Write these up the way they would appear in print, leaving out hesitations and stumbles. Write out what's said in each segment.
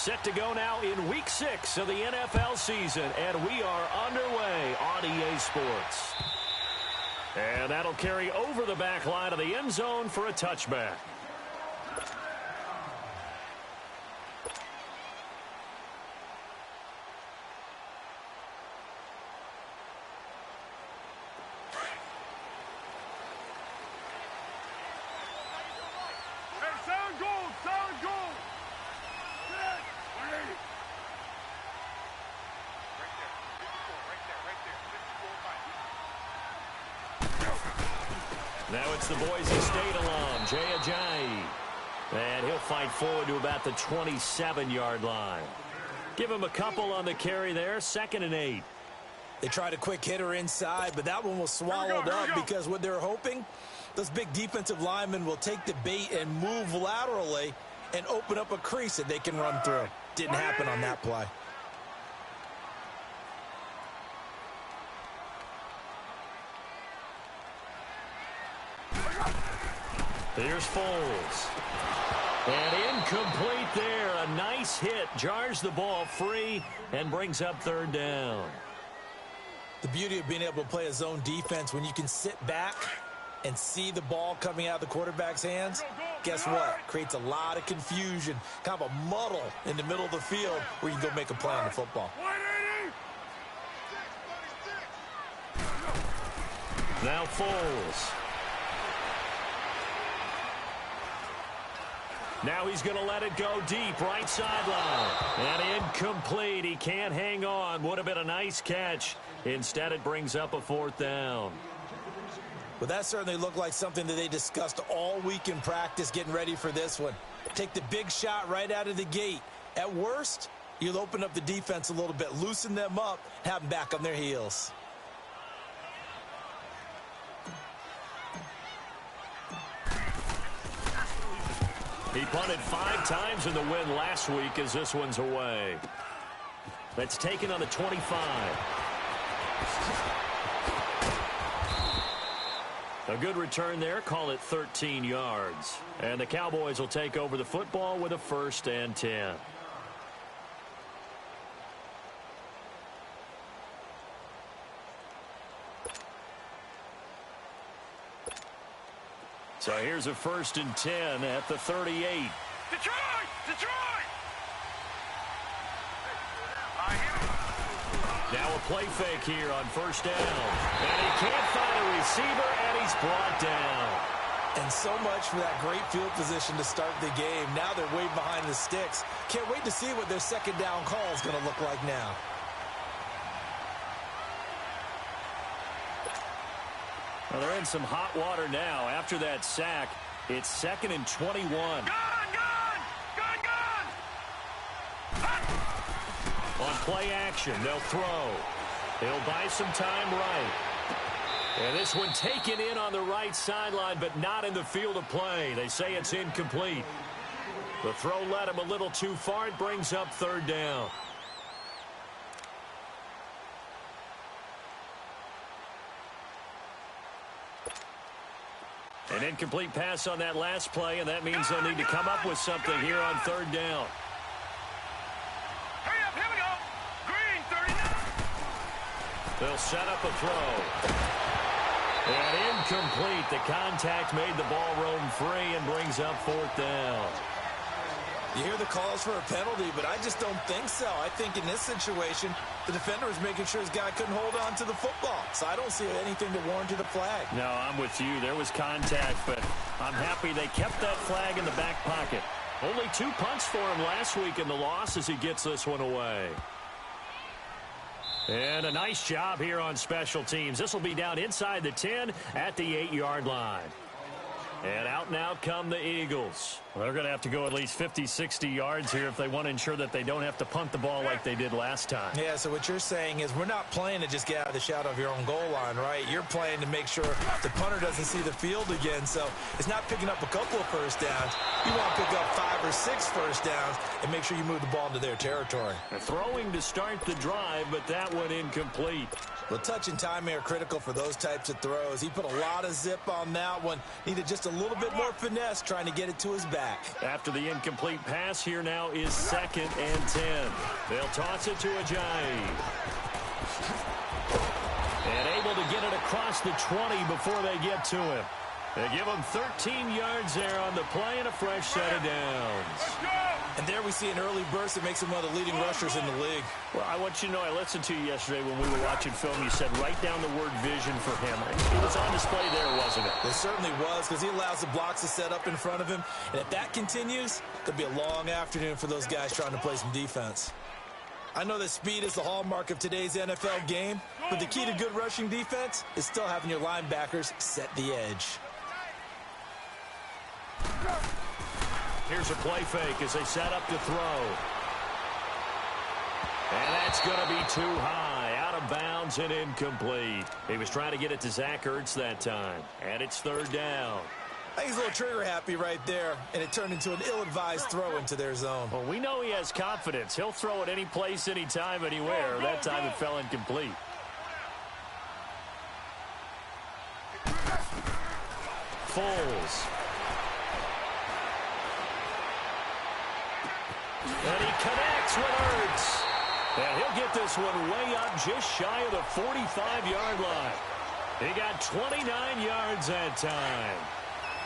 Set to go now in Week 6 of the NFL season, and we are underway on EA Sports. And that'll carry over the back line of the end zone for a touchback. Now it's the Boise State alum, Jay Ajayi. And he'll fight forward to about the 27-yard line. Give him a couple on the carry there, 2nd and 8. They tried a quick hitter inside, but that one was swallowed up because what they're hoping, those big defensive linemen will take the bait and move laterally and open up a crease that they can run through. Didn't happen on that play. Here's Foles. And incomplete there. A nice hit. Jars the ball free and brings up 3rd down. The beauty of being able to play a zone defense when you can sit back and see the ball coming out of the quarterback's hands, guess what? Creates a lot of confusion, kind of a muddle in the middle of the field where you can go make a play on the football. Now Foles. Now he's going to let it go deep, right sideline. And incomplete. He can't hang on. Would have been a nice catch. Instead, it brings up a 4th down. Well, that certainly looked like something that they discussed all week in practice getting ready for this one. Take the big shot right out of the gate. At worst, you'll open up the defense a little bit, loosen them up, have them back on their heels. He punted 5 times in the win last week as this one's away. That's taken on the 25. A good return there. Call it 13 yards. And the Cowboys will take over the football with a 1st and 10. So here's a 1st and 10 at the 38. Detroit! Detroit! Now a play fake here on 1st down. And he can't find a receiver, and he's brought down. And so much for that great field position to start the game. Now they're way behind the sticks. Can't wait to see what their 2nd down call is going to look like now. Well, they're in some hot water now. After that sack, it's 2nd and 21. Gun! On play action, they'll throw. They'll buy some time right. And this one taken in on the right sideline, but not in the field of play. They say it's incomplete. The throw led him a little too far. It brings up 3rd down. An incomplete pass on that last play, and that means they'll need to come up with something here on 3rd down. Hurry up, here we go. Green, 39. They'll set up a throw. And incomplete. The contact made the ball roam free and brings up 4th down. You hear the calls for a penalty, but I just don't think so. I think in this situation, the defender was making sure his guy couldn't hold on to the football. So I don't see anything to warrant a flag. No, I'm with you. There was contact, but I'm happy they kept that flag in the back pocket. Only 2 punts for him last week in the loss as he gets this one away. And a nice job here on special teams. This will be down inside the 10 at the 8-yard line. And out now come the Eagles. Well, they're going to have to go at least 50, 60 yards here if they want to ensure that they don't have to punt the ball like they did last time. Yeah, so what you're saying is we're not playing to just get out of the shadow of your own goal line, right? You're playing to make sure the punter doesn't see the field again. So it's not picking up a couple of 1st downs. You want to pick up 5 or 6 1st downs and make sure you move the ball into their territory. Throwing to start the drive, but that one incomplete. Well, touch and timing are critical for those types of throws. He put a lot of zip on that one. Needed just a little bit more finesse trying to get it to his back. After the incomplete pass, here now is 2nd and 10. They'll toss it to Ajayi. And able to get it across the 20 before they get to him. They give him 13 yards there on the play and a fresh set of downs. And there we see an early burst that makes him one of the leading rushers in the league. Well, I want you to know, I listened to you yesterday when we were watching film. You said write down the word vision for him. It was on display there, wasn't it? It certainly was, because he allows the blocks to set up in front of him. And if that continues, it'll be a long afternoon for those guys trying to play some defense. I know that speed is the hallmark of today's NFL game, but the key to good rushing defense is still having your linebackers set the edge. Here's a play fake as they set up to throw. And that's going to be too high, out of bounds and incomplete. He was trying to get it to Zach Ertz that time. And it's 3rd down. I think he's a little trigger happy right there, and it turned into an ill-advised throw into their zone. Well, we know he has confidence. He'll throw it any place, anytime, anywhere. That time it fell incomplete. Foles. And he connects with Ertz. And he'll get this one way up just shy of the 45-yard line. He got 29 yards that time.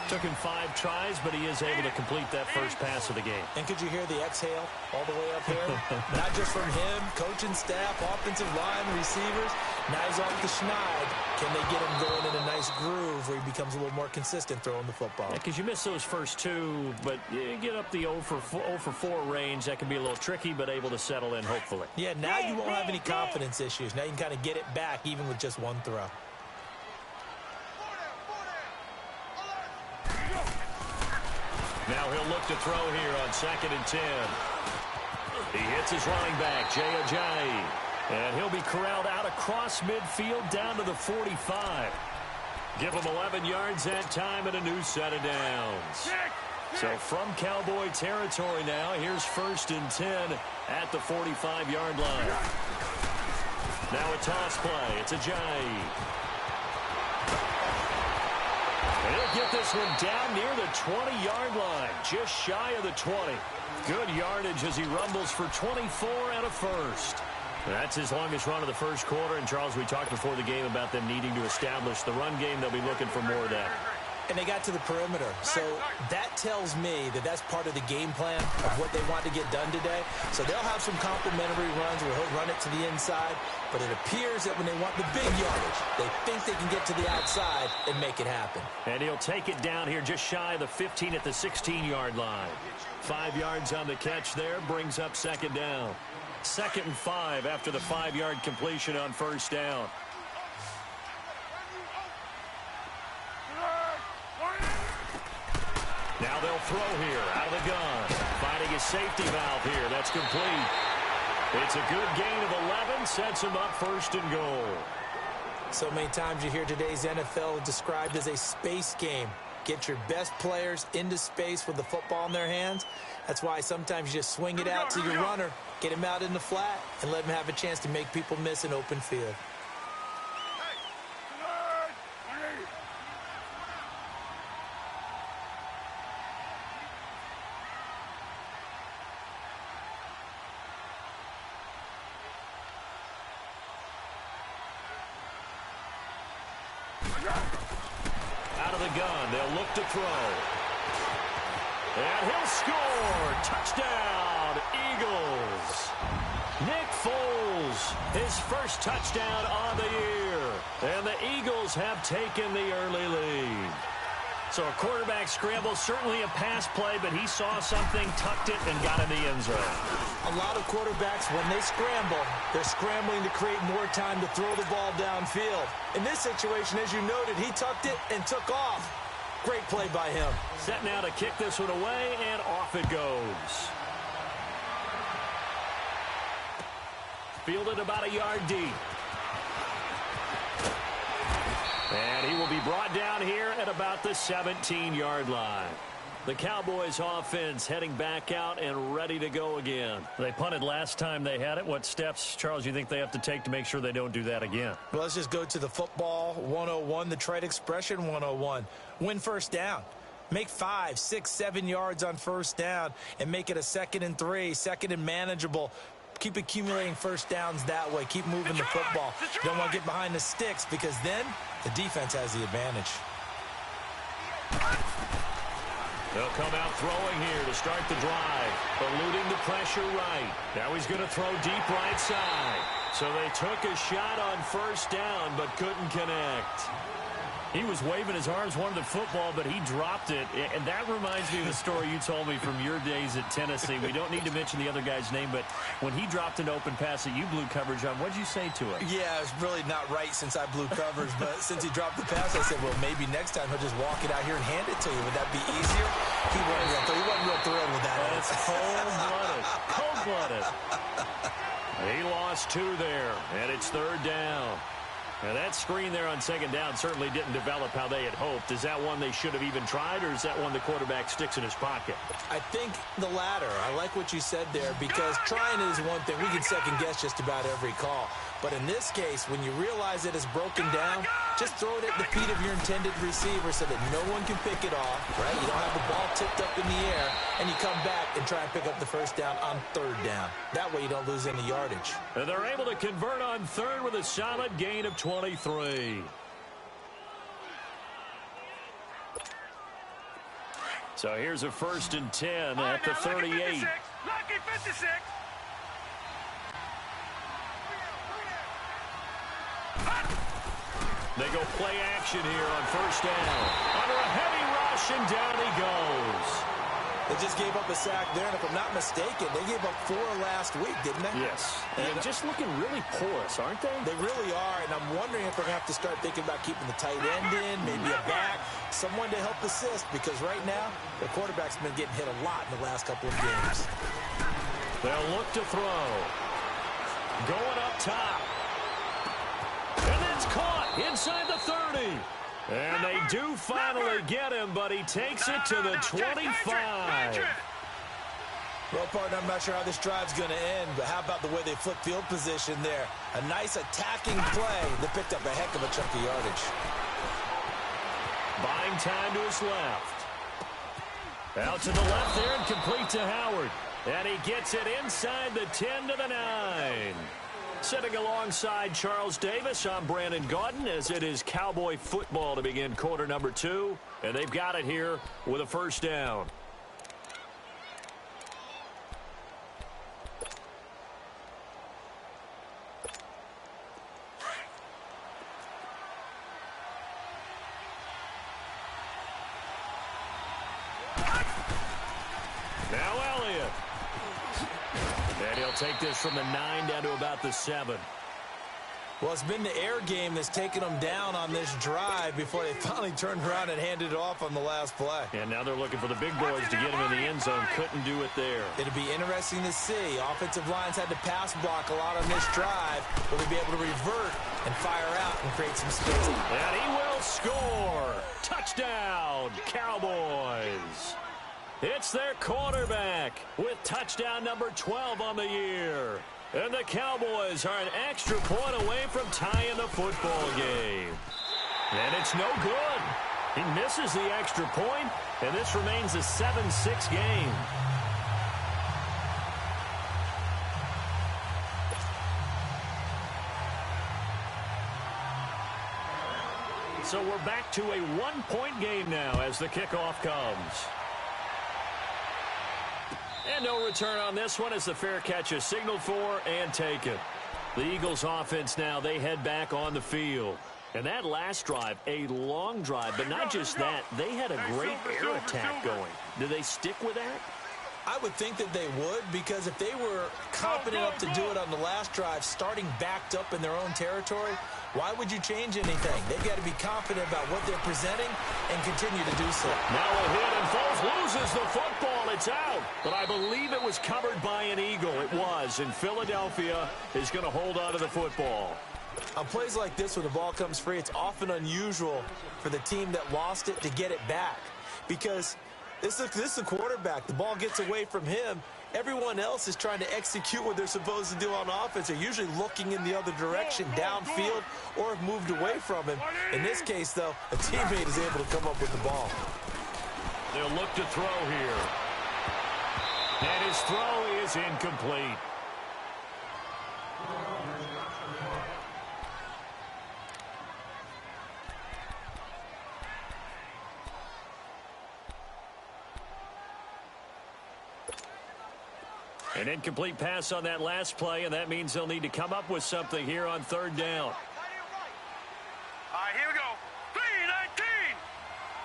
Took him 5 tries, but he is able to complete that first pass of the game. And could you hear the exhale all the way up there? Not just from him, coaching staff, offensive line, receivers. Now he's off the schneid. Can they get him going in a nice groove where he becomes a little more consistent throwing the football? Yeah, because you miss those first 2, but you get up the 0 for 4 range. That can be a little tricky, but able to settle in, hopefully. Yeah, now you won't have any confidence issues. Now you can kind of get it back even with just 1 throw. Now he'll look to throw here on 2nd and 10. He hits his running back, Jay Ajayi. And he'll be corralled out across midfield down to the 45. Give him 11 yards that time and a new set of downs. So from Cowboy territory now, here's 1st and 10 at the 45-yard line. Now a toss play. It's Ajayi. And he'll get this one down near the 20-yard line, just shy of the 20. Good yardage as he rumbles for 24 and a first. That's his longest run of the first quarter. And, Charles, we talked before the game about them needing to establish the run game. They'll be looking for more of that. And they got to the perimeter. So that tells me that that's part of the game plan of what they want to get done today. So they'll have some complimentary runs where he'll run it to the inside. But it appears that when they want the big yardage, they think they can get to the outside and make it happen. And he'll take it down here just shy of the 15 at the 16-yard line. 5 yards on the catch there, brings up 2nd down. 2nd and 5 after the 5-yard completion on 1st down. Now they'll throw here out of the gun. Finding his safety valve here. That's complete. It's a good gain of 11. Sets him up 1st and goal. So many times you hear today's NFL described as a space game. Get your best players into space with the football in their hands. That's why sometimes you just swing it out to your runner, get him out in the flat, and let him have a chance to make people miss an open field. Out of the gun, they'll look to throw. And he'll score. Touchdown, Eagles. Nick Foles, his first touchdown on the year. And the Eagles have taken the early lead. So a quarterback scramble, certainly a pass play, but he saw something, tucked it, and got in the end zone. A lot of quarterbacks, when they scramble, they're scrambling to create more time to throw the ball downfield. In this situation, as you noted, he tucked it and took off. Great play by him. Set now to kick this one away, and off it goes. Fielded about a yard deep. And he will be brought down here at about the 17-yard line. The Cowboys offense heading back out and ready to go again. They punted last time they had it. What steps, Charles, you think they have to take to make sure they don't do that again? Well, let's just go to the football 101, the trade expression 101. Win first down. Make 5, 6, 7 yards on first down and make it a 2nd and 3, 2nd and manageable. Keep accumulating first downs that way. Keep moving the football. You don't want to get behind the sticks because then the defense has the advantage. They'll come out throwing here to start the drive. Eluding the pressure right. Now he's going to throw deep right side. So they took a shot on first down but couldn't connect. He was waving his arms, wanted the football, but he dropped it. And that reminds me of a story you told me from your days at Tennessee. We don't need to mention the other guy's name, but when he dropped an open pass that you blew coverage on, what did you say to it? Yeah, it's really not right since I blew coverage, but since he dropped the pass, I said, well, maybe next time he'll just walk it out here and hand it to you. Would that be easier? He wasn't real thrilled with that. That's cold-blooded. Cold-blooded. He lost 2 there, and it's 3rd down. Now, that screen there on 2nd down certainly didn't develop how they had hoped. Is that one they should have even tried, or is that one the quarterback sticks in his pocket? I think the latter. I like what you said there because trying is one thing. We can second-guess just about every call. But in this case, when you realize it is broken down, just throw it at the feet of your intended receiver so that no one can pick it off, right? You don't have the ball tipped up in the air, and you come back and try and pick up the first down on 3rd down. That way you don't lose any yardage. And they're able to convert on 3rd with a solid gain of 23. So here's a 1st and 10 at the 38. Lucky 56. They go play action here on first down. Under a heavy rush, and down he goes. They just gave up a sack there, and if I'm not mistaken, they gave up 4 last week, didn't they? Yes. And just looking really porous, aren't they? They really are, and I'm wondering if they're going to have to start thinking about keeping the tight end in, maybe a back, someone to help assist, because right now, the quarterback's been getting hit a lot in the last couple of games. They'll look to throw. Going up top. And that's caught inside the 30. And they do finally get him, but he takes it to the 25. Well, partner, I'm not sure how this drive's going to end, but how about the way they flip field position there? A nice attacking play that picked up a heck of a chunk of yardage. Buying time to his left. Out to the left there and complete to Howard. And he gets it inside the 10 to the 9. Sitting alongside Charles Davis, I'm Brandon Gaudin, as it is Cowboy football to begin quarter number 2. And they've got it here with a first down. Now Elliott. And he'll take this from the 9 down to about the 7. Well, it's been the air game that's taken them down on this drive before they finally turned around and handed it off on the last play. And now they're looking for the big boys to get him in the end zone. Couldn't do it there. It'll be interesting to see. Offensive lines had to pass block a lot on this drive. Will they be able to revert and fire out and create some space? And he will score. Touchdown, Cowboys. It's their quarterback with touchdown number 12 on the year. And the Cowboys are an extra point away from tying the football game. And it's no good. He misses the extra point, and this remains a 7-6 game. So we're back to a one-point game now as the kickoff comes. And no return on this one as the fair catch is signaled for and taken. The Eagles offense now, they head back on the field. And that last drive, a long drive, but not just that, they had a great air attack going. Do they stick with that? I would think that they would, because if they were confident enough to do it on the last drive, starting backed up in their own territory, why would you change anything? They've got to be confident about what they're presenting and continue to do so. Now a hit, and Foles loses the football. It's out, but I believe it was covered by an Eagle. It was, and Philadelphia is going to hold on to the football. On plays like this, when the ball comes free, it's often unusual for the team that lost it to get it back, because This is a quarterback. The ball gets away from him. Everyone else is trying to execute what they're supposed to do on offense. They're usually looking in the other direction, downfield, or have moved away from him. In this case, though, a teammate is able to come up with the ball. They'll look to throw here. And his throw is incomplete. An incomplete pass on that last play, and that means they'll need to come up with something here on third down. All right, here we go. 3-19.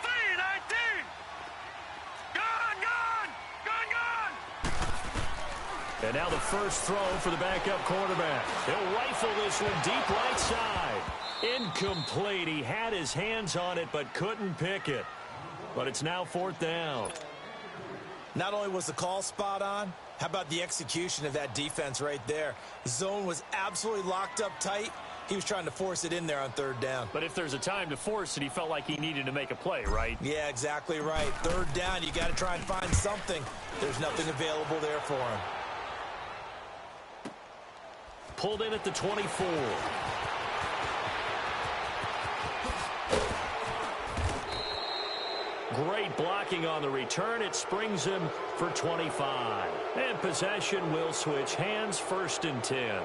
3-19. Gone. And now the first throw for the backup quarterback. He'll rifle this one deep right side. Incomplete. He had his hands on it but couldn't pick it. But it's now fourth down. Not only was the call spot on, how about the execution of that defense right there? The zone was absolutely locked up tight. He was trying to force it in there on third down. But if there's a time to force it, he felt like he needed to make a play, right? Yeah, exactly right. Third down, you got to try and find something. There's nothing available there for him. Pulled in at the 24. Great blocking on the return. It springs him for 25. And possession will switch hands, 1st and 10.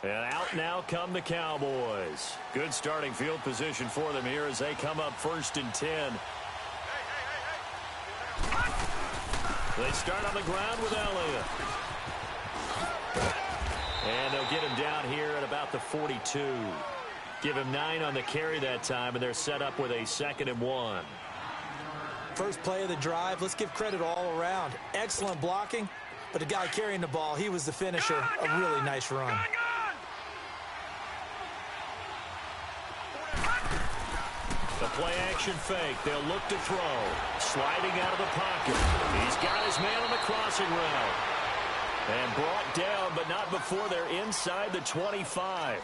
And out now come the Cowboys. Good starting field position for them here as they come up 1st and 10. They start on the ground with Elliott. And they'll get him down here at about the 42. Give him 9 on the carry that time, and they're set up with a 2nd and 1. First play of the drive, let's give credit all around. Excellent blocking, but the guy carrying the ball, he was the finisher. A really nice run. The play-action fake. They'll look to throw. Sliding out of the pocket. He's got his man on the crossing route. And brought down, but not before they're inside the 25.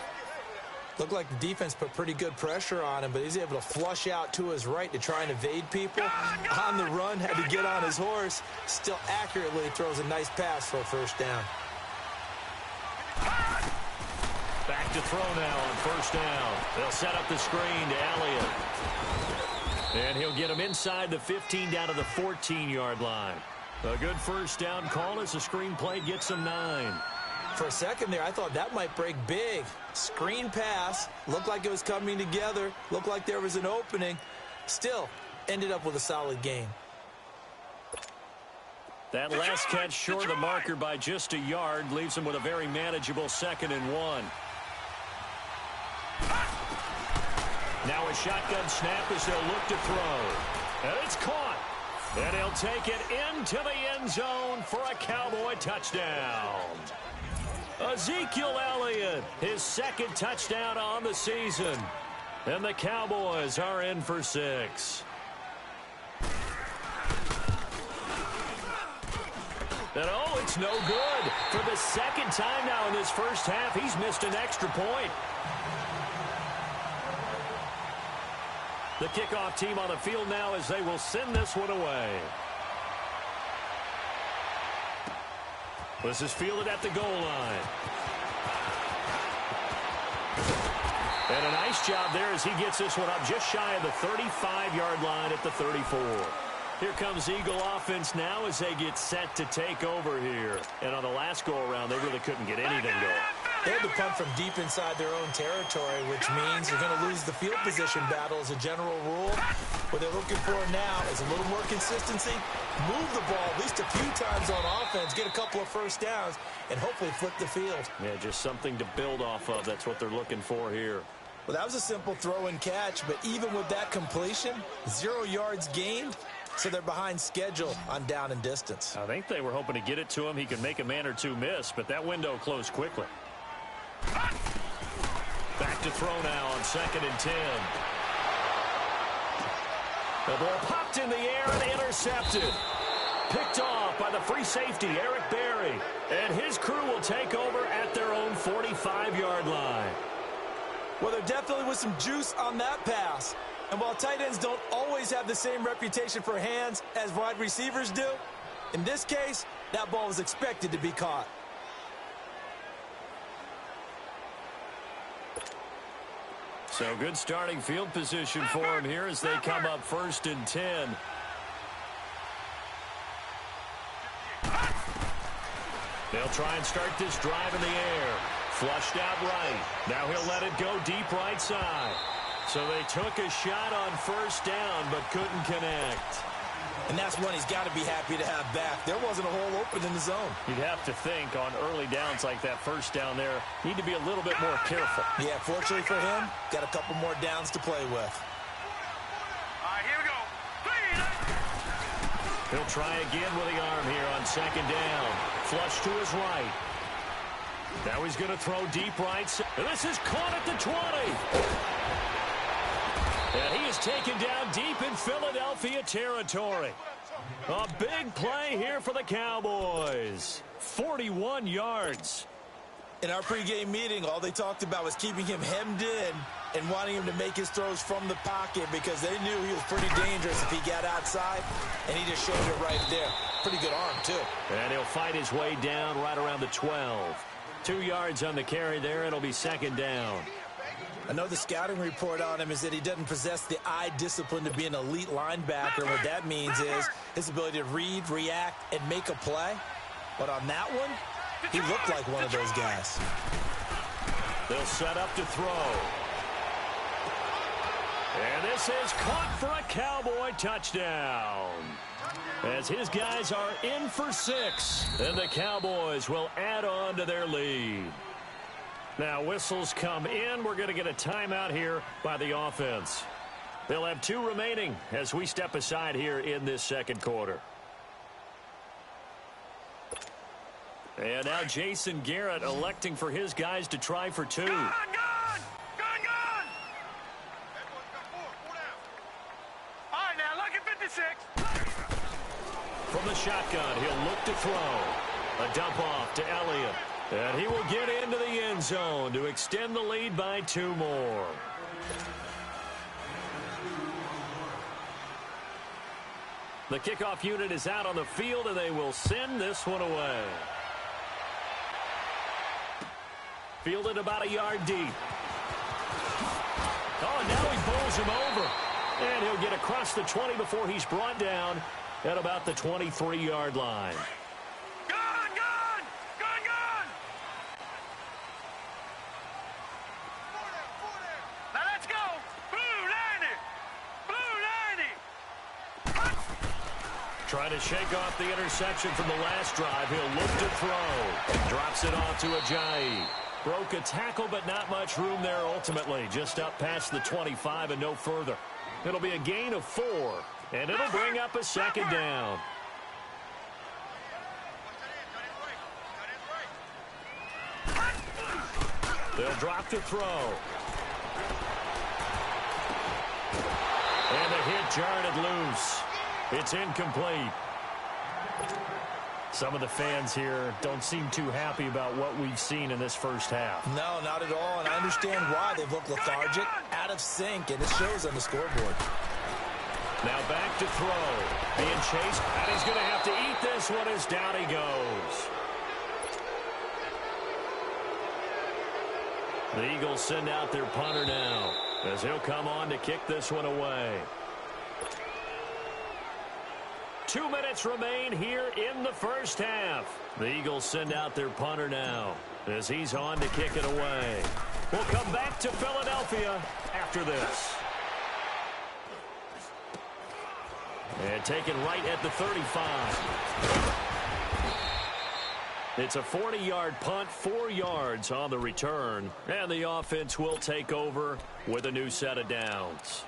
Looked like the defense put pretty good pressure on him, but he's able to flush out to his right to try and evade people. On the run, had to get on his horse. Still accurately throws a nice pass for a first down. Back to throw now on first down. They'll set up the screen to Elliott. And he'll get him inside the 15 down to the 14-yard line. A good first down call as the screen play gets him 9. For a second there, I thought that might break big. Screen pass. Looked like it was coming together. Looked like there was an opening. Still, ended up with a solid game. That last catch short of the marker by just a yard leaves him with a very manageable 2nd and 1. Now a shotgun snap as they'll look to throw. And it's caught. And he'll take it into the end zone for a Cowboy touchdown. Ezekiel Elliott, his 2nd touchdown on the season. And the Cowboys are in for 6. And oh, it's no good. For the 2nd time now in this first half, he's missed an extra point. The kickoff team on the field now as they will send this one away. This is fielded at the goal line. And a nice job there as he gets this one up just shy of the 35-yard line at the 34. Here comes Eagle offense now as they get set to take over here. And on the last go-around, they really couldn't get anything going. They had to punt from deep inside their own territory, which means you're going to lose the field position battle as a general rule. What they're looking for now is a little more consistency, move the ball at least a few times on offense, get a couple of first downs, and hopefully flip the field. Yeah, just something to build off of. That's what they're looking for here. Well, that was a simple throw and catch, but even with that completion, 0 yards gained, so they're behind schedule on down and distance. I think they were hoping to get it to him. He could make a man or two miss, but that window closed quickly. Back to throw now on 2nd and 10. The ball popped in the air and intercepted. Picked off by the free safety, Eric Berry. And his crew will take over at their own 45-yard line. Well, there definitely was some juice on that pass. And while tight ends don't always have the same reputation for hands as wide receivers do, in this case, that ball was expected to be caught. So good starting field position for him here as they come up 1st and 10. They'll try and start this drive in the air. Flushed out right. Now he'll let it go deep right side. So they took a shot on 1st down but couldn't connect. And that's one he's got to be happy to have back. There wasn't a hole open in the zone. You'd have to think on early downs like that 1st down there, need to be a little bit more careful. Yeah, fortunately for him, got a couple more downs to play with. All right, here we go. He'll try again with the arm here on 2nd down. Flush to his right. Now he's going to throw deep right. And this is caught at the 20. And he is taken down deep in Philadelphia territory. A big play here for the Cowboys. 41 yards. In our pregame meeting, all they talked about was keeping him hemmed in and wanting him to make his throws from the pocket because they knew he was pretty dangerous if he got outside, and he just showed it right there. Pretty good arm, too. And he'll fight his way down right around the 12. 2 yards on the carry there. It'll be 2nd down. I know the scouting report on him is that he doesn't possess the eye discipline to be an elite linebacker. What that means is his ability to read, react, and make a play. But on that one, he looked like one of those guys. They'll set up to throw. And this is caught for a Cowboy touchdown. As his guys are in for 6. And the Cowboys will add on to their lead. Now whistles come in. We're going to get a timeout here by the offense. They'll have 2 remaining as we step aside here in this 2nd quarter. And now Jason Garrett electing for his guys to try for 2. Gone! All right, now, look at 56. From the shotgun, he'll look to throw. A dump off to Elliott. And he will get into the end zone to extend the lead by 2 more. The kickoff unit is out on the field, and they will send this one away. Fielded about a yard deep. Oh, and now he bowls him over. And he'll get across the 20 before he's brought down at about the 23-yard line. Trying to shake off the interception from the last drive. He'll look to throw. Drops it off to Ajayi. Broke a tackle, but not much room there ultimately. Just up past the 25 and no further. It'll be a gain of 4, and it'll bring up a 2nd down. They'll drop to throw. And the hit jarred loose. It's incomplete. Some of the fans here don't seem too happy about what we've seen in this first half. No, not at all, and I understand why. They've looked lethargic, out of sync, and it shows on the scoreboard. Now back to throw. Being chased, and he's going to have to eat this one as down he goes. The Eagles send out their punter now as he'll come on to kick this one away. 2 minutes remain here in the first half. The Eagles send out their punter now as he's on to kick it away. We'll come back to Philadelphia after this. And taken right at the 35. It's a 40-yard punt, 4 yards on the return. And the offense will take over with a new set of downs.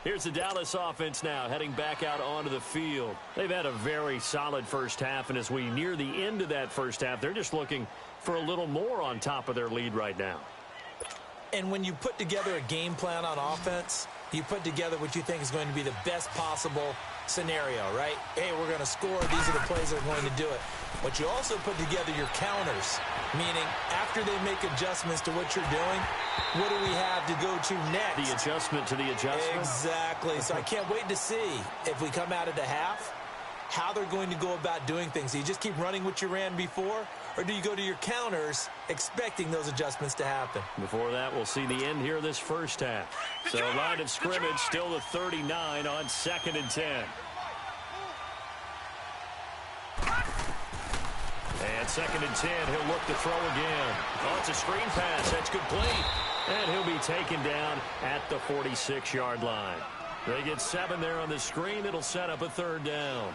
Here's the Dallas offense now heading back out onto the field. They've had a very solid first half, and as we near the end of that first half, they're just looking for a little more on top of their lead right now. And when you put together a game plan on offense, you put together what you think is going to be the best possible scenario, right? Hey, we're going to score. These are the plays that are going to do it. But you also put together your counters, meaning after they make adjustments to what you're doing, what do we have to go to next? The adjustment to the adjustment? Exactly. So I can't wait to see if we come out of the half, how they're going to go about doing things. Do you just keep running what you ran before, or do you go to your counters expecting those adjustments to happen? Before that, we'll see the end here of this first half. So line of scrimmage still the 39 on 2nd and 10. And 2nd and 10, he'll look to throw again. Oh, it's a screen pass. That's complete. And he'll be taken down at the 46-yard line. They get 7 there on the screen. It'll set up a 3rd down.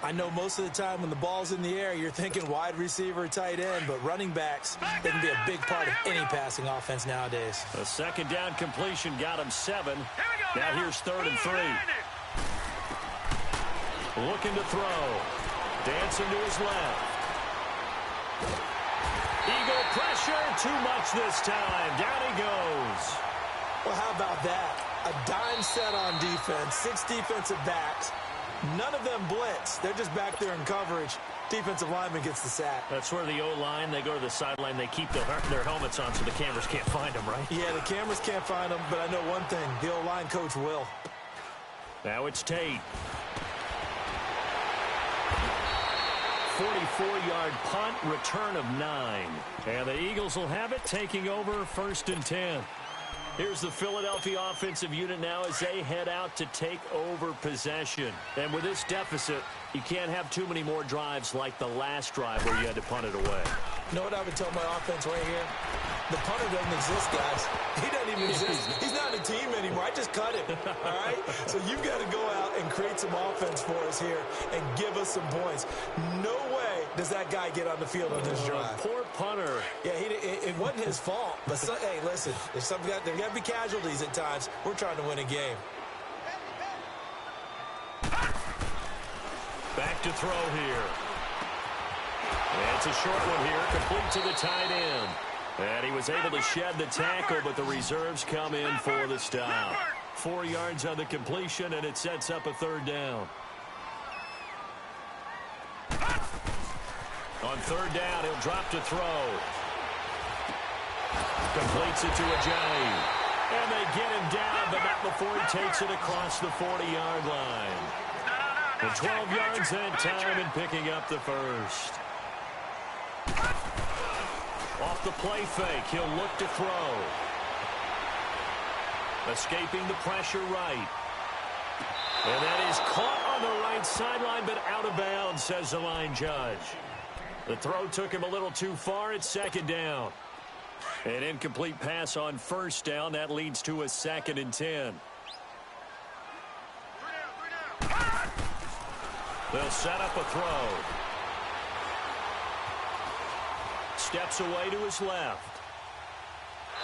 I know most of the time when the ball's in the air, you're thinking wide receiver, tight end, but running backs, they can be a big part of any passing offense nowadays. A 2nd down completion got him 7. Now here's 3rd and 3. Looking to throw. Dancing to his left. Eagle pressure, too much this time. Down he goes. Well, how about that? A dime set on defense, 6 defensive backs. None of them blitz. They're just back there in coverage. Defensive lineman gets the sack. That's where the O-line, they go to the sideline, they keep their helmets on so the cameras can't find them, right? Yeah, the cameras can't find them, but I know one thing. The O-line coach will. Now it's Tate. 44-yard punt, return of 9. And the Eagles will have it, taking over 1st and 10. Here's the Philadelphia offensive unit now as they head out to take over possession. And with this deficit, you can't have too many more drives like the last drive where you had to punt it away. You know what I would tell my offense right here? The punter doesn't exist, guys. He doesn't even exist. He's not a team anymore. I just cut him, all right? So you've got to go out and create some offense for us here and give us some points. No way does that guy get on the field on this drive. Poor punter. Yeah, it wasn't his fault. But, hey, listen, there's there got to be casualties at times. We're trying to win a game. Back to throw here. And it's a short one here, complete to the tight end. And he was able to shed the tackle, but the reserves come in for the stop. 4 yards on the completion, and it sets up a 3rd down. On 3rd down, he'll drop to throw. Completes it to Ajayi. And they get him down, but not before he takes it across the 40-yard line. The 12 yards that time and picking up the 1st. Off the play fake, he'll look to throw. Escaping the pressure right. And that is caught on the right sideline, but out of bounds, says the line judge. The throw took him a little too far. It's 2nd down. An incomplete pass on 1st down. That leads to a 2nd and 10. They'll set up a throw. Steps away to his left.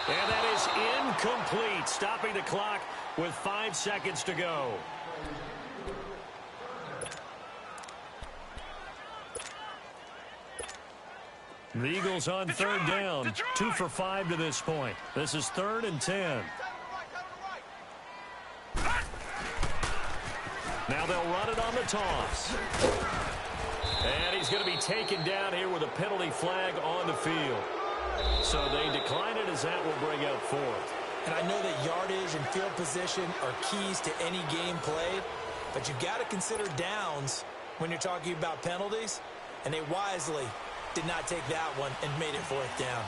And that is incomplete, stopping the clock with 5 seconds to go. The Eagles on 3rd down, 2 for 5 to this point. This is 3rd and 10. Now they'll run it on the toss. And he's going to be taken down here with a penalty flag on the field. So they decline it as that will bring up 4th. And I know that yardage and field position are keys to any game played, but you've got to consider downs when you're talking about penalties, and they wisely did not take that one and made it 4th down.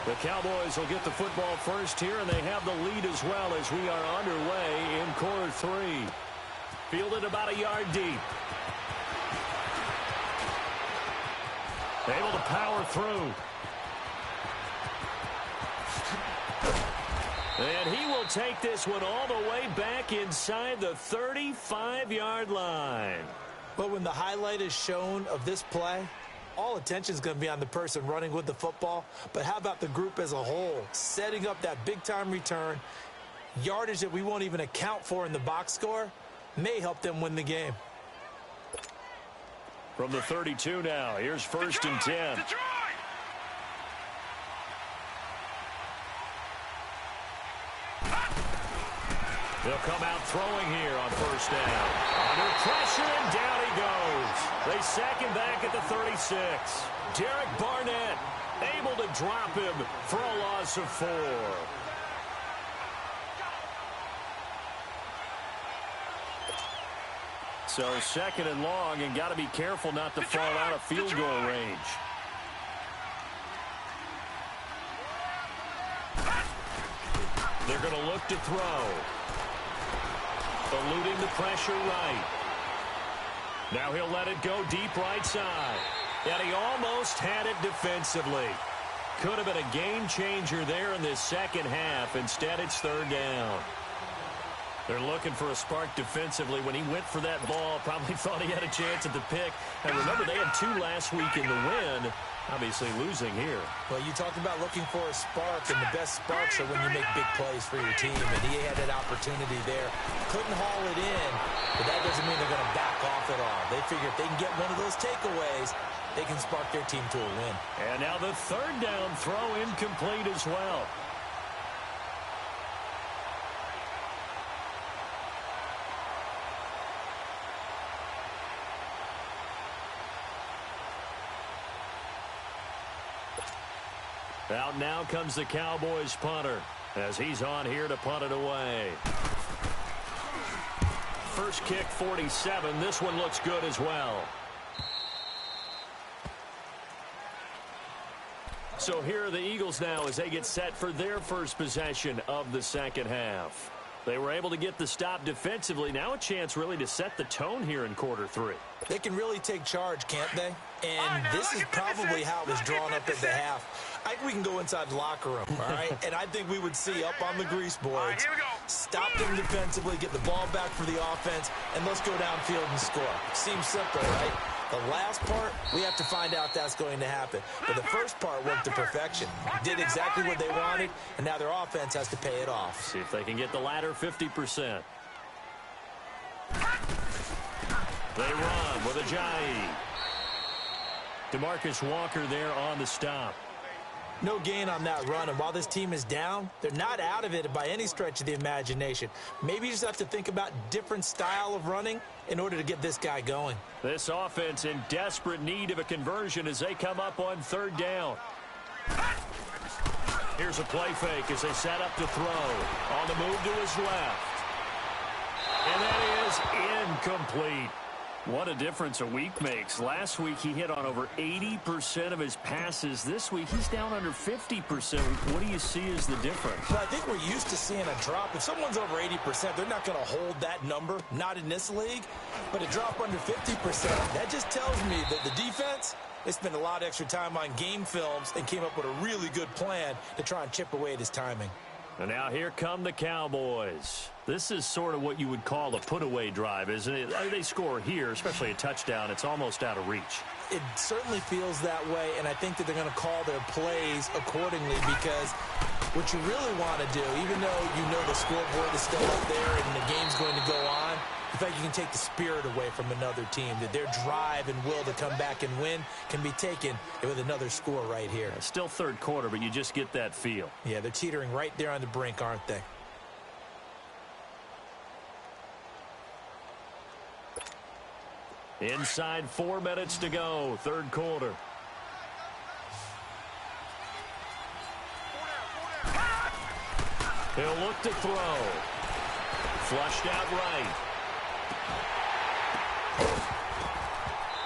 The Cowboys will get the football first here, and they have the lead as well as we are underway in quarter 3. Fielded about a yard deep. Able to power through. And he will take this one all the way back inside the 35-yard line. But when the highlight is shown of this play, all attention is going to be on the person running with the football. But how about the group as a whole, setting up that big-time return Yardage that we won't even account for in the box score may help them win the game. From the 32 now, here's 1st and 10. Detroit! They'll come out throwing here on 1st down. Under pressure, and down he goes. They sack him back at the 36. Derek Barnett able to drop him for a loss of 4. So 2nd and long, and got to be careful not to fall out of field goal range. They're going to look to throw. Eluding the pressure right. Now he'll let it go deep right side. And he almost had it defensively. Could have been a game changer there in this second half. Instead, it's 3rd down. They're looking for a spark defensively. When he went for that ball, probably thought he had a chance at the pick. And remember, they had 2 last week in the win. Obviously losing here. Well, you talked about looking for a spark, and the best sparks are when you make big plays for your team, and he had that opportunity there. Couldn't haul it in, but that doesn't mean they're going to back off at all. They figure if they can get one of those takeaways, they can spark their team to a win. And now the 3rd down throw incomplete as well. Out now comes the Cowboys punter as he's on here to punt it away. First kick, 47. This one looks good as well. So here are the Eagles now as they get set for their first possession of the second half. They were able to get the stop defensively. Now a chance really to set the tone here in quarter 3. They can really take charge, can't they? And this is probably how it was drawn up at the half. I think we can go inside the locker room, all right? And I think we would see up on the grease boards, stop them defensively, get the ball back for the offense, and let's go downfield and score. Seems simple, right? The last part, we have to find out if that's going to happen. But the first part worked to perfection. Did exactly what they wanted, and now their offense has to pay it off. See if they can get the latter 50%. They run with Ajayi. DeMarcus Walker there on the stop. No gain on that run, and while this team is down, they're not out of it by any stretch of the imagination. Maybe you just have to think about different style of running in order to get this guy going. This offense in desperate need of a conversion as they come up on 3rd down. Here's a play fake as they set up to throw. On the move to his left. And that is incomplete. What a difference a week makes. Last week he hit on over 80% of his passes. This week he's down under 50%. What do you see as the difference? Well, I think we're used to seeing a drop. If someone's over 80%, they're not going to hold that number, not in this league. But a drop under 50%, that just tells me that the defense, they spent a lot of extra time on game films and came up with a really good plan to try and chip away at his timing. And now here come the Cowboys. This is sort of what you would call a put-away drive, isn't it? They score here, especially a touchdown. It's almost out of reach. It certainly feels that way, and I think that they're going to call their plays accordingly because what you really want to do, even though you know the scoreboard is still up there and the game's going to go on, the fact you can take the spirit away from another team, that their drive and will to come back and win can be taken with another score right here. Still 3rd quarter, but you just get that feel. Yeah, they're teetering right there on the brink, aren't they? Inside 4 minutes to go, 3rd quarter. He'll look to throw. Flushed out right.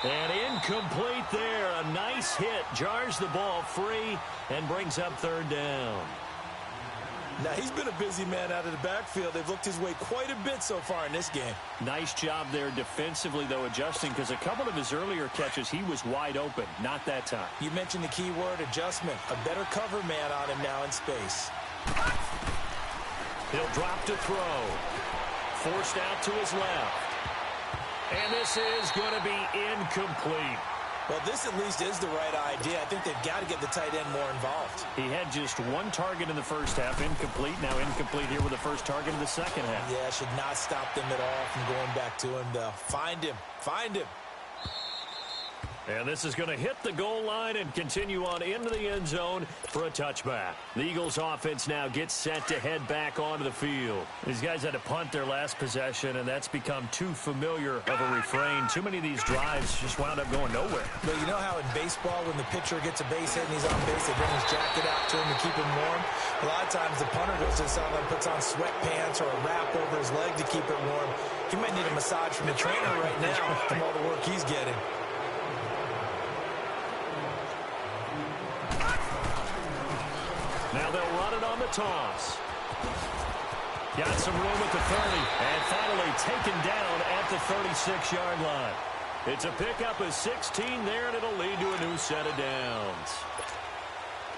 And incomplete there. A nice hit. Jars the ball free and brings up 3rd down. Now, he's been a busy man out of the backfield. They've looked his way quite a bit so far in this game. Nice job there defensively, though, adjusting, because a couple of his earlier catches, he was wide open. Not that time. You mentioned the key word, adjustment. A better cover man on him now in space. He'll drop to throw. Forced out to his left. And this is going to be incomplete. Well, this at least is the right idea. I think they've got to get the tight end more involved. He had just one target in the first half, incomplete. Now incomplete here with the first target in the second half. Yeah, should not stop them at all from going back to him, though. Find him. Find him. And this is going to hit the goal line and continue on into the end zone for a touchback. The Eagles offense now gets set to head back onto the field. These guys had to punt their last possession, and that's become too familiar of a refrain. Too many of these drives just wound up going nowhere. But you know how in baseball, when the pitcher gets a base hit and he's on base, they bring his jacket out to him to keep him warm? A lot of times the punter goes to the sideline, puts on sweatpants or a wrap over his leg to keep it warm. He might need a massage from the trainer right now from all the work he's getting. Now they'll run it on the toss. Got some room at the 30, and finally taken down at the 36-yard line. It's a pickup of 16 there, and it'll lead to a new set of downs.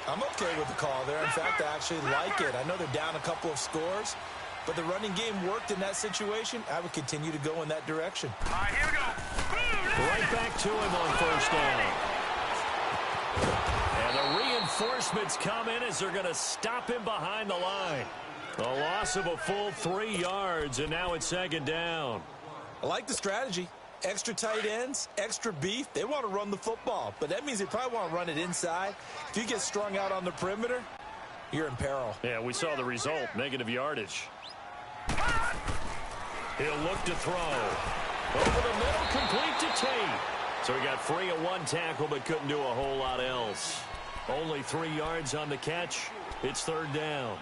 I'm okay with the call there. In fact, I actually like it. I know they're down a couple of scores, but the running game worked in that situation. I would continue to go in that direction. All right, here we go. Right back to him on first down. And the reinforcements come in as they're going to stop him behind the line. A loss of a full 3 yards, and now it's second down. I like the strategy. Extra tight ends, extra beef. They want to run the football, but that means they probably want to run it inside. If you get strung out on the perimeter, you're in peril. Yeah, we saw the result, negative yardage. He'll look to throw. Over the middle, complete to Tate. So he got free of one tackle, but couldn't do a whole lot else. Only 3 yards on the catch. It's third down.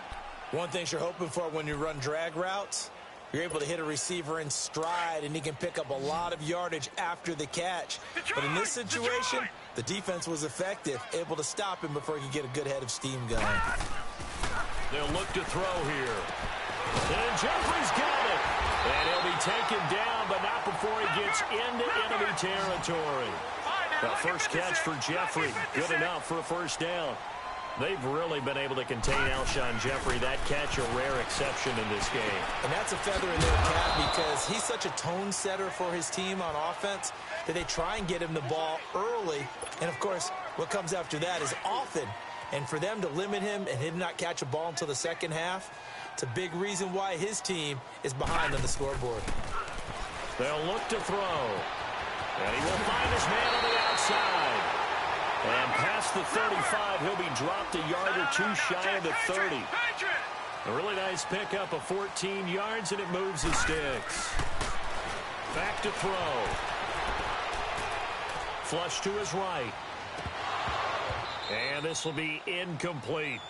One thing you're hoping for when you run drag routes, you're able to hit a receiver in stride, and he can pick up a lot of yardage after the catch. But in this situation, the defense was effective, able to stop him before he could get a good head of steam going. They'll look to throw here. And Jeffrey's got it. And he'll be taken down, but not before he gets into enemy territory. The first catch for Jeffrey, good enough for a first down. They've really been able to contain Alshon Jeffrey. That catch a rare exception in this game. And that's a feather in their cap because he's such a tone setter for his team on offense that they try and get him the ball early. And, of course, what comes after that is often. And for them to limit him and him not catch a ball until the second half, it's a big reason why his team is behind on the scoreboard. They'll look to throw. And he will find his man on the outside. And past the 35, he'll be dropped a yard or two shy of the 30. A really nice pickup of 14 yards, and it moves the sticks. Back to throw. Flush to his right. And this will be incomplete.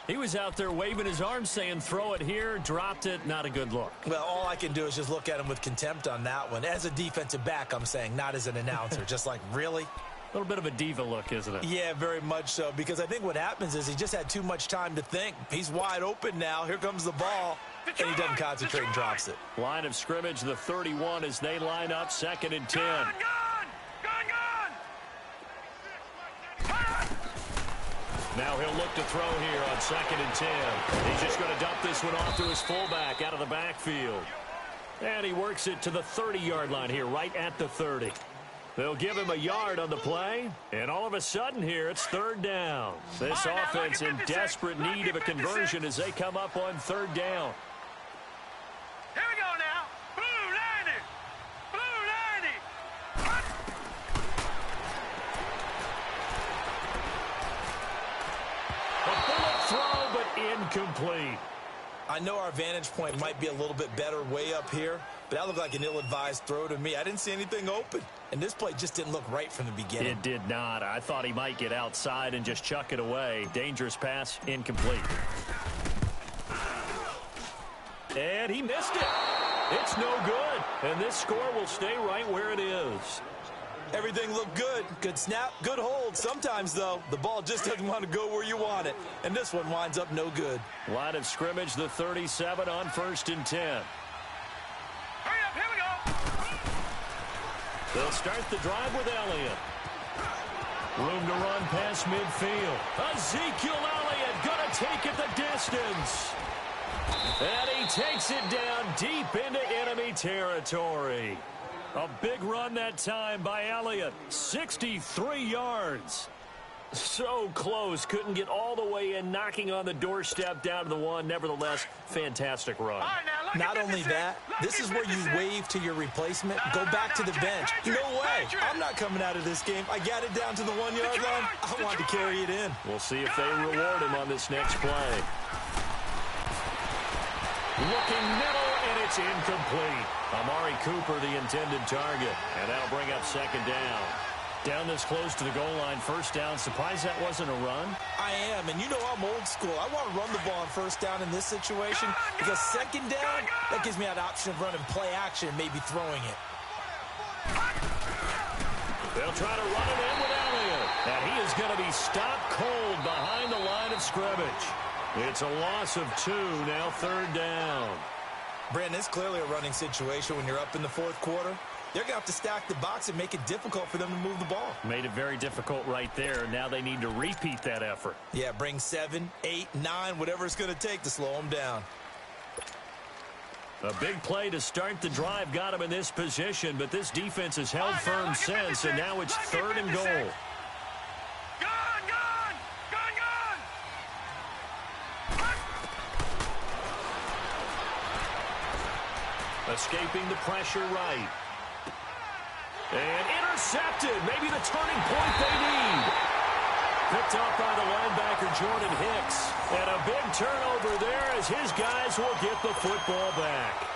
He was out there waving his arms saying, throw it here, dropped it, not a good look. Well, all I can do is just look at him with contempt on that one. As a defensive back, I'm saying, not as an announcer. Just like, really? A little bit of a diva look, isn't it? Yeah, very much so, because I think what happens is he just had too much time to think. He's wide open now. Here comes the ball, and he doesn't concentrate and drops it. Line of scrimmage, the 31, as they line up, 2nd and 10. Gone! Now he'll look to throw here on 2nd and 10. He's just going to dump this one off to his fullback out of the backfield. And he works it to the 30-yard line here, right at the 30. They'll give him a yard on the play, and all of a sudden here, it's third down. This offense in desperate need of a conversion as they come up on third down. Here we go now. Blue 90. Blue 90. A bullet throw, but incomplete. I know our vantage point might be a little bit better way up here, but that looked like an ill-advised throw to me. I didn't see anything open, and this play just didn't look right from the beginning. It did not. I thought he might get outside and just chuck it away. Dangerous pass, incomplete. And he missed it. It's no good, and this score will stay right where it is. Everything looked good. Good snap, good hold. Sometimes, though, the ball just doesn't want to go where you want it, and this one winds up no good. Line of scrimmage, the 37 on 1st and 10. Hurry up, here we go. They'll start the drive with Elliott. Room to run past midfield. Ezekiel Elliott going to take it the distance. And he takes it down deep into enemy territory. A big run that time by Elliott. 63 yards. So close. Couldn't get all the way in, knocking on the doorstep down to the one. Nevertheless, fantastic run. Not only that, this is where you wave to your replacement, go back to the bench. No way. I'm not coming out of this game. I got it down to the 1 yard line. I wanted to carry it in. We'll see if they reward him on this next play. Looking middle, and it's incomplete. Amari Cooper, the intended target. And that'll bring up second down. Down this close to the goal line, first down. Surprised that wasn't a run? I am, and you know I'm old school. I want to run the ball on first down in this situation because second down, that gives me an option of running play action and maybe throwing it. They'll try to run it in with Elliott. And he is going to be stopped cold behind the line of scrimmage. It's a loss of 2, now third down. Brandon, it's clearly a running situation when you're up in the fourth quarter. They're going to have to stack the box and make it difficult for them to move the ball. Made it very difficult right there. Now they need to repeat that effort. Yeah, bring 7, 8, 9, whatever it's going to take to slow them down. A big play to start the drive got him in this position, but this defense has held firm since, and now it's third and goal. Escaping the pressure right. And intercepted. Maybe the turning point they need. Picked up by the linebacker, Jordan Hicks. And a big turnover there as his guys will get the football back.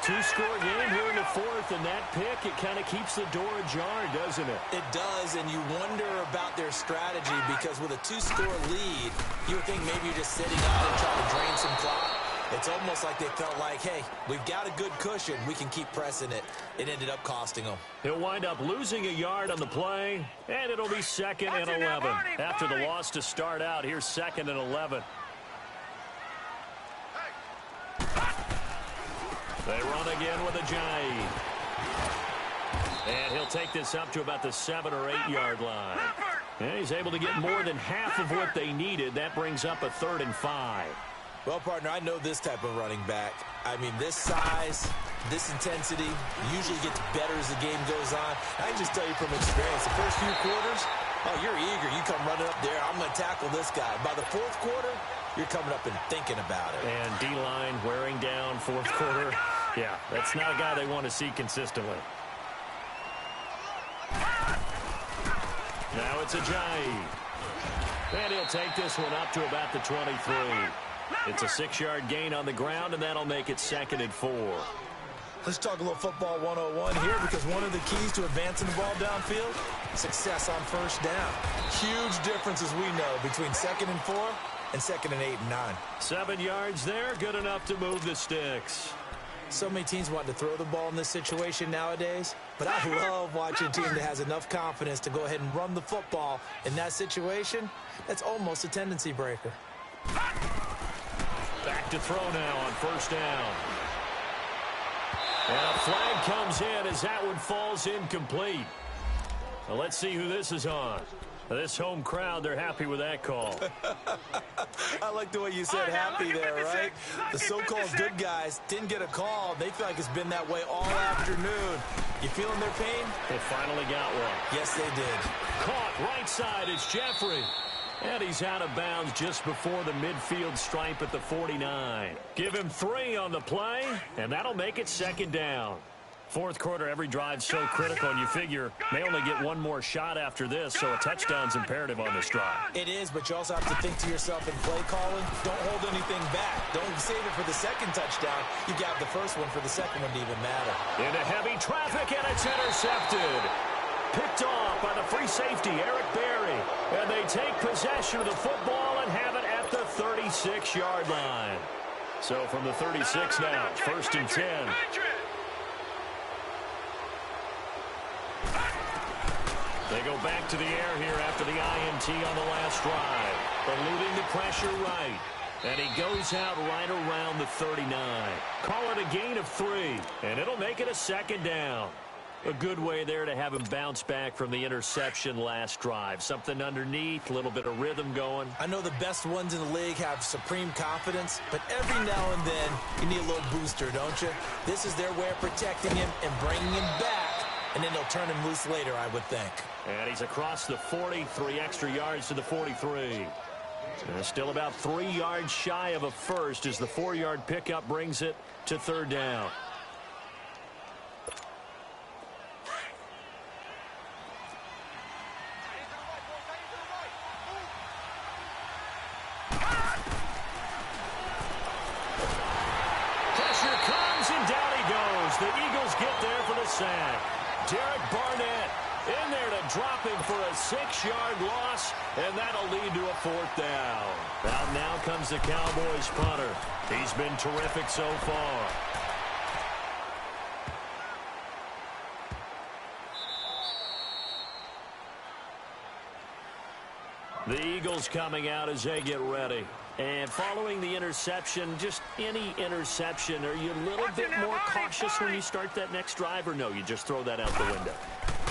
Two-score game here in the fourth, and that pick, it kind of keeps the door ajar, doesn't it? It does, and you wonder about their strategy because with a two-score lead, you would think maybe you're just sitting out and trying to drain some clock. It's almost like they felt like, hey, we've got a good cushion. We can keep pressing it. It ended up costing them. He'll wind up losing a yard on the play, and it'll be second and 11. After the loss to start out, here's second and 11. They run again with Ajayi. And he'll take this up to about the 7 or 8 yard line. And he's able to get more than half of what they needed. That brings up a 3rd and 5. Well, partner, I know this type of running back. I mean, this size, this intensity usually gets better as the game goes on. I can just tell you from experience, the first few quarters, oh, you're eager. You come running up there. I'm going to tackle this guy. By the fourth quarter, you're coming up and thinking about it. And D-line wearing down fourth quarter. Yeah, that's not a guy they want to see consistently. Now it's Ajayi. And he'll take this one up to about the 23. It's a 6-yard gain on the ground, and that'll make it 2nd and 4. Let's talk a little football 101 here because one of the keys to advancing the ball downfield, success on first down. Huge difference, as we know, between 2nd and 4 and 2nd and 8 and 9. 7 yards there, good enough to move the sticks. So many teams want to throw the ball in this situation nowadays, but I love watching a team that has enough confidence to go ahead and run the football in that situation. That's almost a tendency breaker. Back to throw now on first down. And a flag comes in as that one falls incomplete. Well, let's see who this is on. This home crowd, they're happy with that call. I like the way you said happy there, right? The so-called good guys didn't get a call. They feel like it's been that way all afternoon. You feeling their pain? They finally got one. Yes, they did. Caught right side is Jeffrey. And he's out of bounds just before the midfield stripe at the 49. Give him 3 on the play, and that'll make it 2nd down. Fourth quarter, every drive's so critical, and you figure they only get one more shot after this, so a touchdown's imperative on this drive. It is, but you also have to think to yourself in play calling, don't hold anything back. Don't save it for the second touchdown. You got the first one for the second one to even matter. Into heavy traffic, and it's intercepted. Picked off by the free safety, Eric Berry. And they take possession of the football and have it at the 36-yard line. So from the 36 now, 1st and 10. They go back to the air here after the INT on the last drive. Eluding the pressure right. And he goes out right around the 39. Call it a gain of 3, and it'll make it a 2nd down. A good way there to have him bounce back from the interception last drive. Something underneath, a little bit of rhythm going. I know the best ones in the league have supreme confidence, but every now and then you need a little booster, don't you? This is their way of protecting him and bringing him back, and then they'll turn him loose later, I would think. And he's across the 40, 3 extra yards to the 43. Still about 3 yards shy of a first as the 4-yard pickup brings it to third down. Pressure comes and down he goes. The Eagles get there for the sack. Derek Barnett in there to drop him for a 6-yard loss, and that'll lead to a 4th down. Out now comes the Cowboys punter. He's been terrific so far. The Eagles coming out as they get ready. And following the interception, just any interception, are you a little bit more cautious when you start that next drive, or no, you just throw that out the window?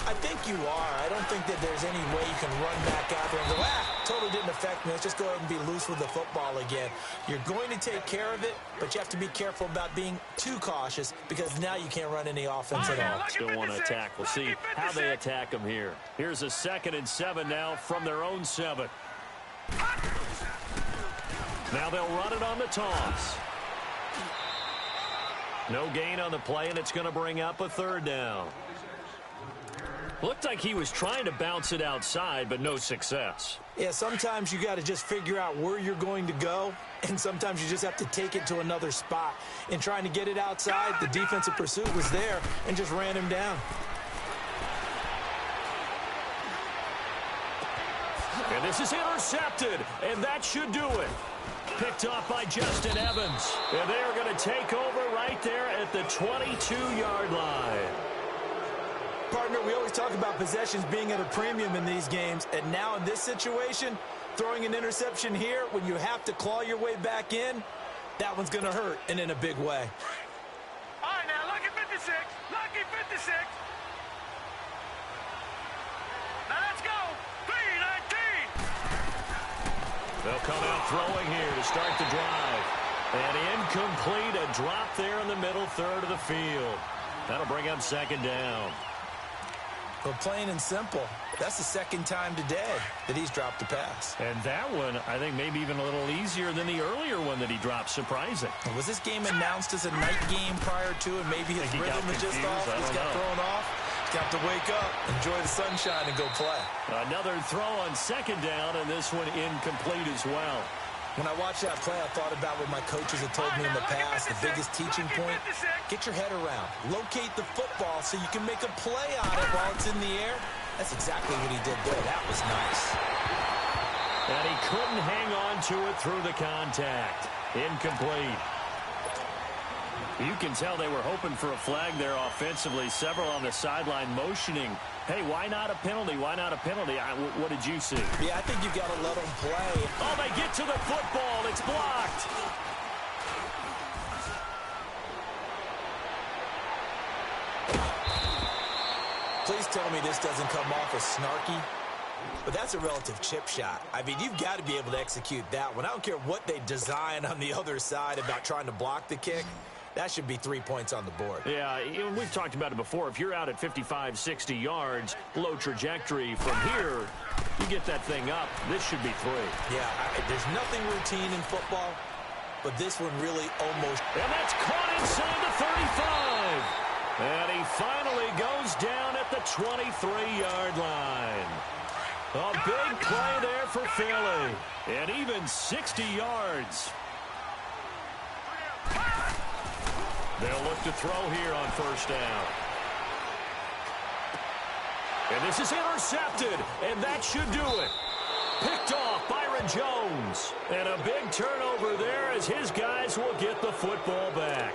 I think you are. I don't think that there's any way you can run back out there and go, totally didn't affect me. Let's just go ahead and be loose with the football again. You're going to take care of it, but you have to be careful about being too cautious because now you can't run any offense at all. Still want to attack. We'll see how they attack them here. Here's a 2nd and 7 now from their own 7. Now they'll run it on the toss. No gain on the play, and it's going to bring up a 3rd down. Looked like he was trying to bounce it outside, but no success. Yeah, sometimes you got to just figure out where you're going to go, and sometimes you just have to take it to another spot. In trying to get it outside, the defensive pursuit was there and just ran him down. And this is intercepted, and that should do it. Picked off by Justin Evans. And they are going to take over right there at the 22-yard line. Partner, we always talk about possessions being at a premium in these games, and now in this situation, throwing an interception here when you have to claw your way back in, that one's going to hurt, and in a big way. All right, now, lucky 56. Lucky 56. Now, let's go. 3-19. They'll come out throwing here to start the drive. And incomplete, a drop there in the middle third of the field. That'll bring up 2nd down. Well, plain and simple, that's the 2nd time today that he's dropped a pass. And that one, I think, maybe even a little easier than the earlier one that he dropped. Surprising. Was this game announced as a night game prior to, and maybe his rhythm is just off? He's got thrown off. He's got to wake up, enjoy the sunshine, and go play. Another throw on 2nd down, and this one incomplete as well. When I watched that play, I thought about what my coaches had told me in the past. The biggest teaching point, get your head around. Locate the football so you can make a play on it while it's in the air. That's exactly what he did there. That was nice. And he couldn't hang on to it through the contact. Incomplete. You can tell they were hoping for a flag there offensively. Several on the sideline motioning. Hey, why not a penalty? Why not a penalty? What did you see? Yeah, I think you've got to let them play. Oh, they get to the football. It's blocked. Please tell me this doesn't come off as snarky. But that's a relative chip shot. I mean, you've got to be able to execute that one. I don't care what they design on the other side about trying to block the kick. That should be 3 points on the board. Yeah, we've talked about it before. If you're out at 55, 60 yards, low trajectory, from here, you get that thing up. This should be 3. Yeah, there's nothing routine in football, but this one really almost. And that's caught inside the 35. And he finally goes down at the 23-yard line. A big play there for Philly. And even 60 yards. They'll look to throw here on 1st down. And this is intercepted, and that should do it. Picked off Byron Jones. And a big turnover there as his guys will get the football back.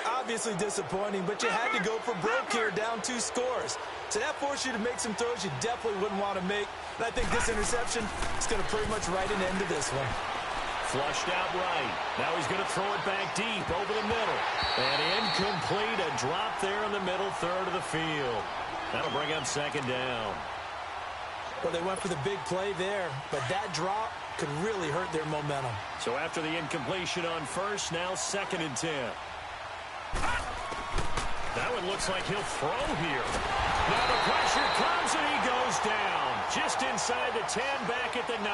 Obviously disappointing, but you had to go for broke here, down 2 scores. So that forced you to make some throws you definitely wouldn't want to make. And I think this interception is going to pretty much write an end to this one. Flushed out right. Now he's going to throw it back deep over the middle. And incomplete. A drop there in the middle third of the field. That'll bring up second down. Well, they went for the big play there, but that drop could really hurt their momentum. So after the incompletion on first, now 2nd and 10. That one looks like he'll throw here. Now the pressure comes and he goes down. Just inside the 10, back at the 9.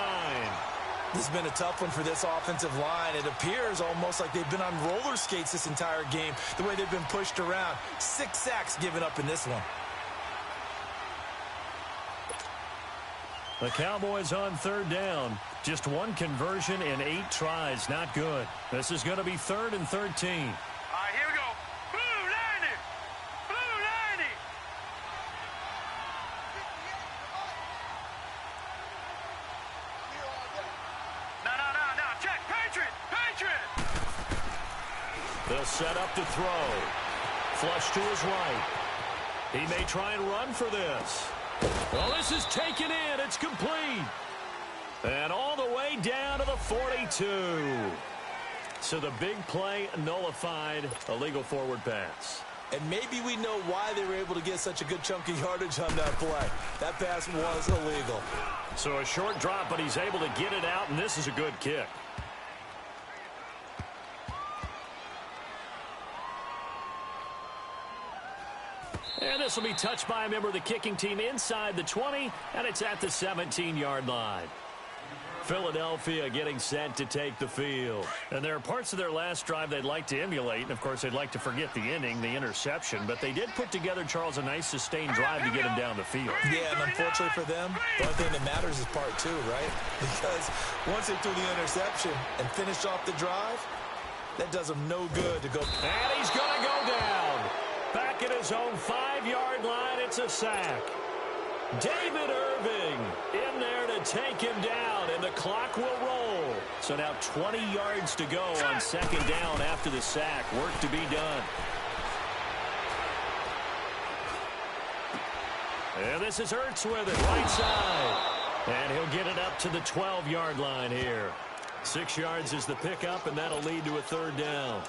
This has been a tough one for this offensive line. It appears almost like they've been on roller skates this entire game, the way they've been pushed around. 6 sacks given up in this one. The Cowboys on 3rd down. Just 1 conversion in 8 tries. Not good. This is going to be 3rd and 13. All right, here we go. Blue 90. Blue 90. No. Check. Patriot. They'll set up to throw. Flush to his right. He may try and run for this. Well, this is taken in. It's complete. And all the way down to the 42. So the big play nullified. A legal forward pass. And maybe we know why they were able to get such a good chunk of yardage on that play. That pass was illegal. So a short drop, but he's able to get it out, and this is a good kick. And this will be touched by a member of the kicking team inside the 20, and it's at the 17-yard line. Philadelphia getting set to take the field. And there are parts of their last drive they'd like to emulate. And, of course, they'd like to forget the ending, the interception. But they did put together, Charles, a nice sustained drive to get him down the field. Yeah, and unfortunately for them, the only thing that matters is part 2, right? Because once they threw the interception and finished off the drive, that does them no good to go. And he's going to go down. Back at his own 5-yard line, it's a sack. David Irving in there to take him down, and the clock will roll. So now 20 yards to go on 2nd down after the sack. Work to be done. And this is Ertz with it, right side. And he'll get it up to the 12-yard line here. 6 yards is the pickup, and that'll lead to a 3rd down.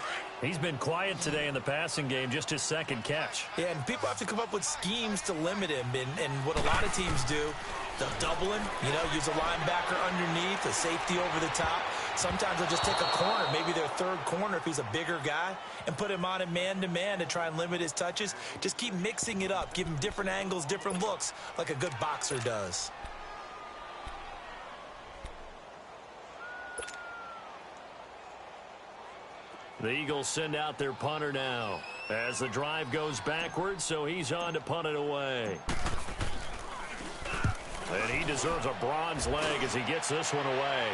He's been quiet today in the passing game, just his 2nd catch. Yeah, and people have to come up with schemes to limit him. And what a lot of teams do, they'll double him, use a linebacker underneath, a safety over the top. Sometimes they'll just take a corner, maybe their 3rd corner if he's a bigger guy, and put him on a man-to-man to try and limit his touches. Just keep mixing it up, give him different angles, different looks, like a good boxer does. The Eagles send out their punter now as the drive goes backwards, so he's on to punt it away. And he deserves a bronze leg as he gets this one away.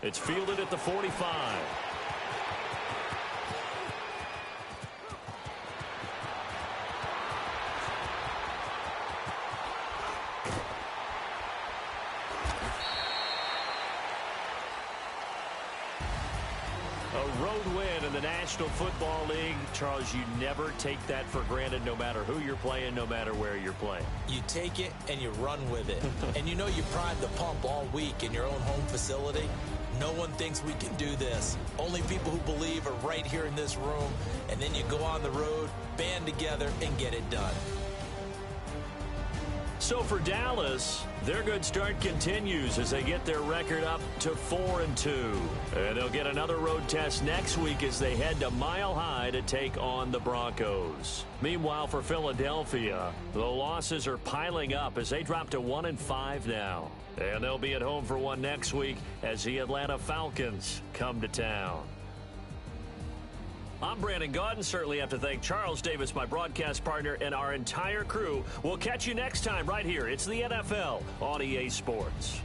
It's fielded at the 45. A road win in the National Football League. Charles, you never take that for granted no matter who you're playing, no matter where you're playing. You take it and you run with it. And you primed the pump all week in your own home facility. No one thinks we can do this. Only people who believe are right here in this room. And then you go on the road, band together, and get it done. So for Dallas, their good start continues as they get their record up to 4-2. And they'll get another road test next week as they head to Mile High to take on the Broncos. Meanwhile, for Philadelphia, the losses are piling up as they drop to 1-5 now. And they'll be at home for one next week as the Atlanta Falcons come to town. I'm Brandon Gaudin. Certainly have to thank Charles Davis, my broadcast partner, and our entire crew. We'll catch you next time right here. It's the NFL on EA Sports.